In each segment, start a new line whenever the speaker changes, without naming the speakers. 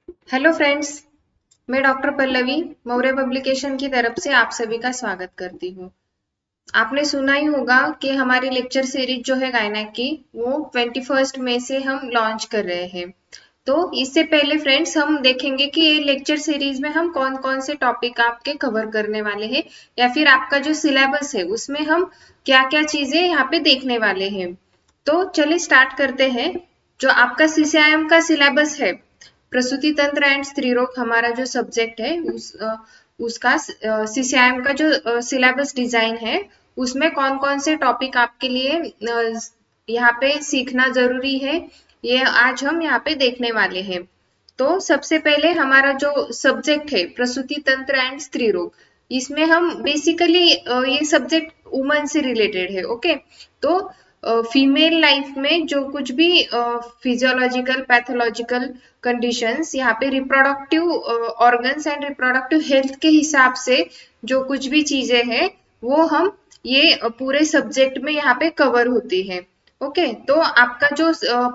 Hello friends, मैं doctor Pallavi Maurya publication की तरफ से आप सभी का स्वागत करती हूँ। आपने सुना ही होगा कि हमारी लेक्चर सीरीज जो है गायनेक की वो 21 मई से हम लॉन्च कर रहे हैं। तो इससे पहले फ्रेंड्स हम देखेंगे कि ये लेक्चर सीरीज में हम कौन कौन से टॉपिक आपके कवर करने वाले हैं या फिर आपका जो सिलेबस है उसमें हम क्या क्या चीजें यहाँ पे देखने वाले हैं। तो चलिए स्टार्ट करते हैं। जो आपका सीसीआईएम का सिलेबस है, प्रसूति तंत्र एंड स्त्री रोग हमारा जो सब्जेक्ट है उसका सीसीआईएम का जो सिलेबस डिजाइन है उसमें कौन कौन से टॉपिक आपके लिए यहाँ पे सीखना जरूरी है, ये आज हम यहाँ पे देखने वाले हैं। तो सबसे पहले हमारा जो सब्जेक्ट है प्रसूति तंत्र एंड स्त्री रोग, इसमें हम बेसिकली ये सब्जेक्ट वुमन से रिलेटेड है। ओके, तो फीमेल लाइफ में जो कुछ भी फिजियोलॉजिकल पैथोलॉजिकल कंडीशंस, यहाँ पे reproductive organs and reproductive health के हिसाब से जो कुछ भी चीजें हैं वो हम ये पूरे सब्जेक्ट में यहाँ पे कवर होती है। ओके, तो आपका जो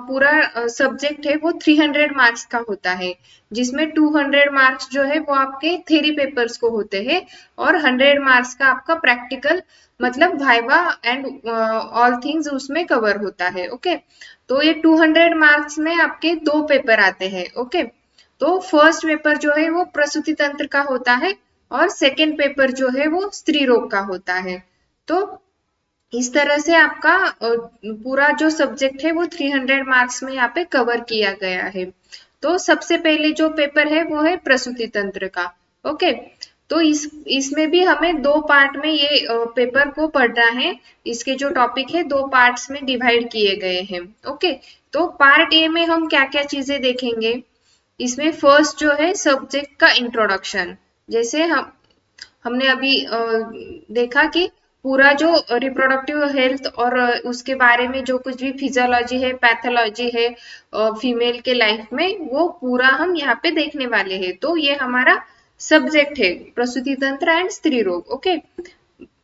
पूरा सब्जेक्ट है वो 300 मार्क्स का होता है, जिसमें 200 मार्क्स जो है वो आपके थ्योरी पेपर्स को होते हैं और 100 मार्क्स का आपका प्रैक्टिकल मतलब वाइवा एंड ऑल थिंग्स उसमें कवर होता है। ओके, तो ये 200 मार्क्स में आपके दो पेपर आते हैं। ओके, तो फर्स्ट पेपर जो है वो प्रसूति तंत्र का होता है और सेकंड पेपर जो है वो स्त्री रोग का होता है। तो इस तरह से आपका पूरा जो सब्जेक्ट है वो 300 मार्क्स में यहाँ पे कवर किया गया है। तो सबसे पहले जो पेपर है वो है प्रसूति तंत्र का। ओके, तो इसमें भी हमें दो पार्ट में ये पेपर को पढ़ना है। इसके जो टॉपिक है दो पार्ट्स में डिवाइड किए गए हैं। ओके, तो पार्ट ए में हम क्या क्या चीजें देखेंगे। इसमें फर्स्ट जो है सब्जेक्ट का इंट्रोडक्शन, जैसे हमने अभी देखा कि पूरा जो रिप्रोडक्टिव हेल्थ और उसके बारे में जो कुछ भी फिजियोलॉजी है पैथोलॉजी है फीमेल के लाइफ में वो पूरा हम यहाँ पे देखने वाले हैं। तो ये हमारा सब्जेक्ट है प्रसूति तंत्र एंड स्त्री रोग। ओके,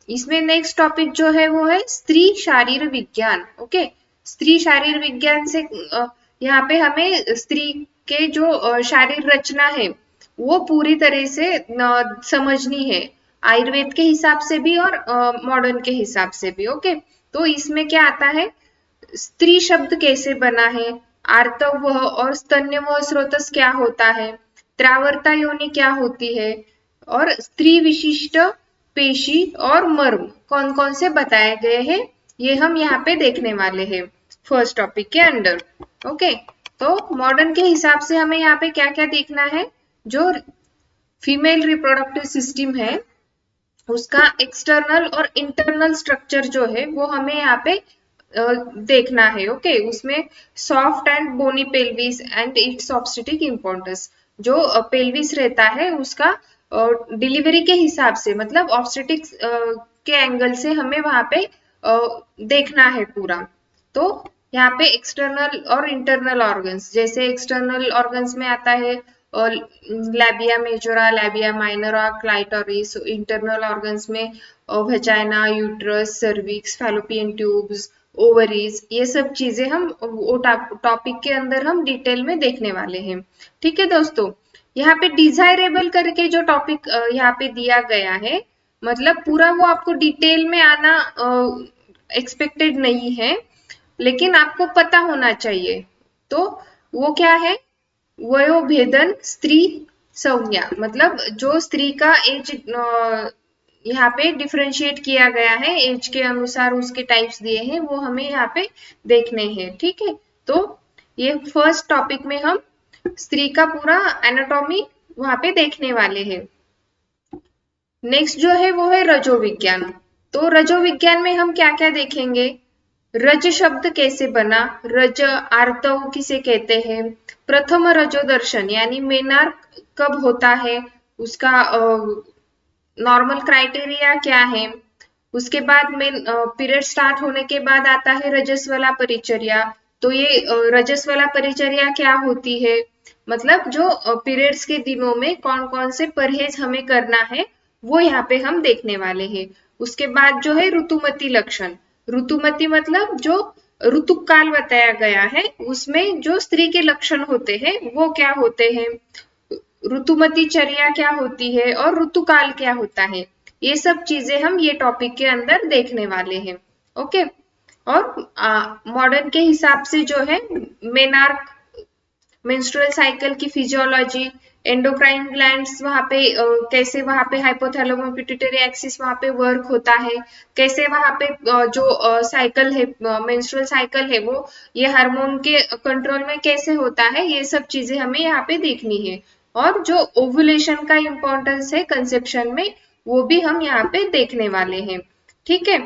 इसमें नेक्स्ट टॉपिक जो है वो है स्त्री शारीर विज्ञान। ओके, स्त्री शारीर विज्ञान से यहाँ पे हमें स्त्री के जो शारीर रचना है वो पूरी तरह से समझनी है, आयुर्वेद के हिसाब से भी और मॉडर्न के हिसाब से भी। ओके, तो इसमें क्या आता है, स्त्री शब्द कैसे बना है, आर्तव और स्तन्यवह स्रोतस क्या होता है, त्रावर्ता योनि क्या होती है और स्त्री विशिष्ट पेशी और मर्म कौन कौन से बताए गए हैं, ये हम यहाँ पे देखने वाले हैं फर्स्ट टॉपिक के अंडर। ओके, तो मॉडर्न के हिसाब से हमें यहाँ पे क्या क्या देखना है, जो फीमेल रिप्रोडक्टिव सिस्टम है उसका एक्सटर्नल और इंटरनल स्ट्रक्चर जो है वो हमें यहाँ पे देखना है। ओके, उसमें soft and bony pelvis and its obstetric importance, जो पेल्विस रहता है उसका डिलीवरी के हिसाब से मतलब ऑब्स्टेटिक के एंगल से हमें वहां पे देखना है पूरा। तो यहाँ पे एक्सटर्नल और इंटरनल ऑर्गन्स, जैसे एक्सटर्नल ऑर्गन्स में आता है और labia majora, labia minora, clitoris. Internal organs में vagina, uterus, cervix, fallopian tubes, ovaries, ये सब चीजें हम वो टॉपिक के अंदर हम डिटेल में देखने वाले हैं। ठीक है दोस्तों, यहाँ पे डिजायरेबल करके जो टॉपिक यहाँ पे दिया गया है, मतलब पूरा वो आपको डिटेल में आना एक्सपेक्टेड नहीं है, लेकिन आपको पता होना चाहिए। तो वो क्या है, वयोभेदन स्त्री संज्ञा, मतलब जो स्त्री का एज यहाँ पे डिफरेंशिएट किया गया है, एज के अनुसार उसके टाइप्स दिए हैं वो हमें यहाँ पे देखने हैं। ठीक है, तो ये फर्स्ट टॉपिक में हम स्त्री का पूरा एनाटॉमी वहां पे देखने वाले हैं। नेक्स्ट जो है वो है रजो विज्ञान। तो रजो विज्ञान में हम क्या क्या देखेंगे, रज शब्द कैसे बना, रज आर्तव किसे कहते हैं, प्रथम रजो दर्शन यानी मेनार्क कब होता है, उसका नॉर्मल क्राइटेरिया क्या है, उसके बाद में पीरियड स्टार्ट होने के बाद आता है रजस्वला परिचर्या। तो ये रजस्वला परिचर्या क्या होती है, मतलब जो पीरियड्स के दिनों में कौन कौन से परहेज हमें करना है वो यहाँ पे हम देखने वाले हैं। उसके बाद जो है ऋतुमती लक्षण, ऋतुमती मतलब जो ऋतुकाल बताया गया है, उसमें जो स्त्री के लक्षण होते हैं वो क्या होते हैं, ऋतुमती चर्या क्या होती है और ऋतुकाल क्या होता है, ये सब चीजें हम ये टॉपिक के अंदर देखने वाले हैं। ओके। और मॉडर्न के हिसाब से जो है मेनार्क मेंस्ट्रुअल साइकिल की फिजियोलॉजी, एंडोक्राइन ग्लैंड्स वहां पे कैसे वहां पे हाइपोथैलेमो पिट्यूटरी एक्सिस वहां पे वर्क होता है, कैसे वहां पे जो साइकिल है मेंस्ट्रुअल साइकिल है वो ये हार्मोन के कंट्रोल में कैसे होता है, ये सब चीजें हमें यहाँ पे देखनी है। और जो ओव्यूलेशन का इम्पोर्टेंस है कंसेप्शन में वो भी हम यहाँ पे देखने वाले हैं। ठीक है।